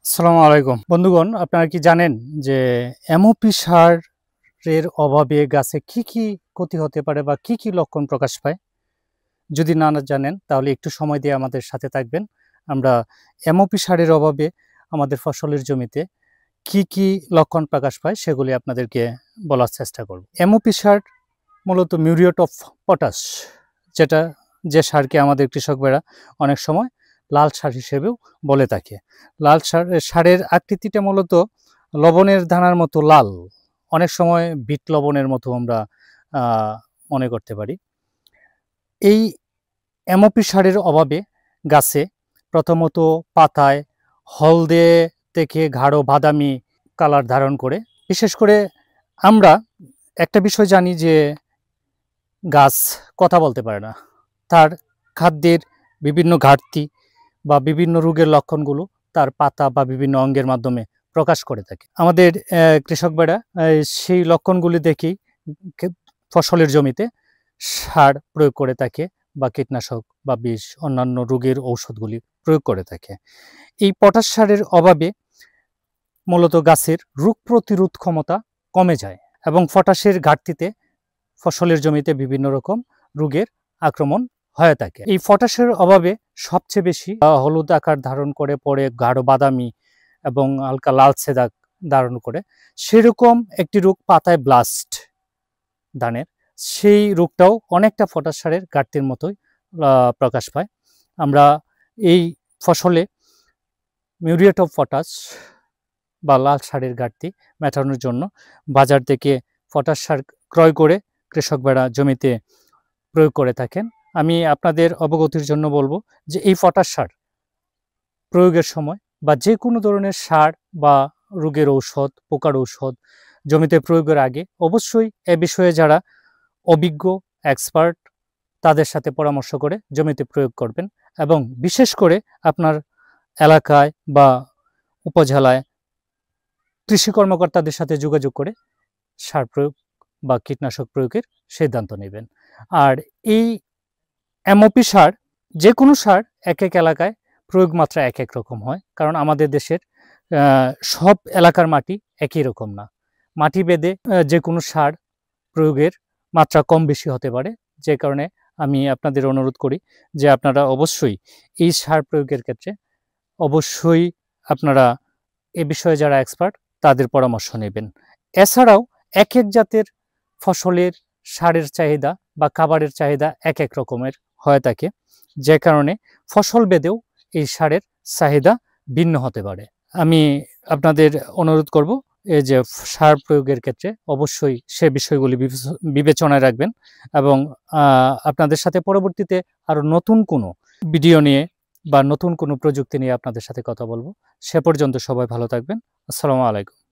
আসসালামু আলাইকুম বন্ধুগণ, আপনারা কি জানেন যে এমওপি সারের অভাবে গাছে কি কি ক্ষতি হতে পারে বা কি কি লক্ষণ প্রকাশ পায়? যদি না জানেন তাহলে একটু সময় দিয়ে আমাদের সাথে থাকবেন। আমরা এমওপি সারের অভাবে আমাদের ফসলের জমিতে কি কি লক্ষণ প্রকাশ পায় সেগুলি আপনাদেরকে বলার চেষ্টা করব। এমওপি সার মূলত মিউরিয়েট অফ পটাশ, যেটা যে সারকে আমাদের কৃষকরা অনেক সময় লাল সার হিসেবেও বলে থাকে। লাল সারের আকৃতিটা মূলত লবণের দানার মতো লাল, অনেক সময় বিট লবণের মতো আমরা মনে করতে পারি। এই এমওপি সারের অভাবে গাছে প্রথমত পাতায় হলদে থেকে গাঢ় বাদামি কালার ধারণ করে। বিশেষ করে আমরা একটা বিষয় জানি যে গাছ কথা বলতে পারে না, তার খাদ্যের বিভিন্ন ঘাটতি বা বিভিন্ন রোগের লক্ষণগুলো তার পাতা বা বিভিন্ন অঙ্গের মাধ্যমে প্রকাশ করে থাকে। আমাদের কৃষকরা সেই লক্ষণগুলি দেখেই ফসলের জমিতে সার প্রয়োগ করে থাকে বা কীটনাশক বা বিষ অন্যান্য রোগের ঔষধগুলি প্রয়োগ করে থাকে। এই পটাশ সারের অভাবে মূলত গাছের রোগ প্রতিরোধ ক্ষমতা কমে যায় এবং পটাশের ঘাটতিতে ফসলের জমিতে বিভিন্ন রকম রোগের আক্রমণ হয়ে থাকে। এই পটাশের অভাবে সবচেয়ে বেশি হলুদ আকার ধারণ করে, পরে গাঢ় বাদামি এবং হালকা লালচে দাগ ধারণ করে। সেরকম একটি রোগ পাতায় ব্লাস্ট ধানের, সেই রোগটাও অনেকটা পটাশ সারের ঘাটতির মতোই প্রকাশ পায়। আমরা এই ফসলে মিউরিয়েট অফ পটাশ বা লাল সারের ঘাটতি মেটানোর জন্য বাজার থেকে পটাশ সার ক্রয় করে কৃষকরা জমিতে প্রয়োগ করে থাকেন। আমি আপনাদের অবগতির জন্য বলবো যে এই পটাশ সার প্রয়োগের সময় বা যে কোনো ধরনের সার বা রোগের ঔষধ, পোকার ঔষধ জমিতে প্রয়োগের আগে অবশ্যই এ বিষয়ে যারা অভিজ্ঞ এক্সপার্ট তাদের সাথে পরামর্শ করে জমিতে প্রয়োগ করবেন এবং বিশেষ করে আপনার এলাকায় বা উপজেলায় কৃষি কর্মকর্তাদের সাথে যোগাযোগ করে সার প্রয়োগ বা কীটনাশক প্রয়োগের সিদ্ধান্ত নেবেন। আর এই এমওপি সার, যে কোনো সার এক এক এলাকায় প্রয়োগ মাত্রা এক এক রকম হয়, কারণ আমাদের দেশের সব এলাকার মাটি একই রকম না। মাটি ভেদে যে কোনো সার প্রয়োগের মাত্রা কম বেশি হতে পারে। যে কারণে আমি আপনাদের অনুরোধ করি যে আপনারা অবশ্যই এই সার প্রয়োগের ক্ষেত্রে অবশ্যই আপনারা এ বিষয়ে যারা এক্সপার্ট তাদের পরামর্শ নেবেন। এছাড়াও এক এক জাতের ফসলের সারের চাহিদা বা খাবারের চাহিদা এক এক রকমের হয়ে থাকে, যে কারণে ফসল ভেদেও এই সারের চাহিদা ভিন্ন হতে পারে। আমি আপনাদের অনুরোধ করব এই যে সার প্রয়োগের ক্ষেত্রে অবশ্যই সে বিষয়গুলি বিবেচনায় রাখবেন এবং আপনাদের সাথে পরবর্তীতে আরও নতুন কোনো ভিডিও নিয়ে বা নতুন কোনো প্রযুক্তি নিয়ে আপনাদের সাথে কথা বলবো। সে পর্যন্ত সবাই ভালো থাকবেন। আসসালামু আলাইকুম।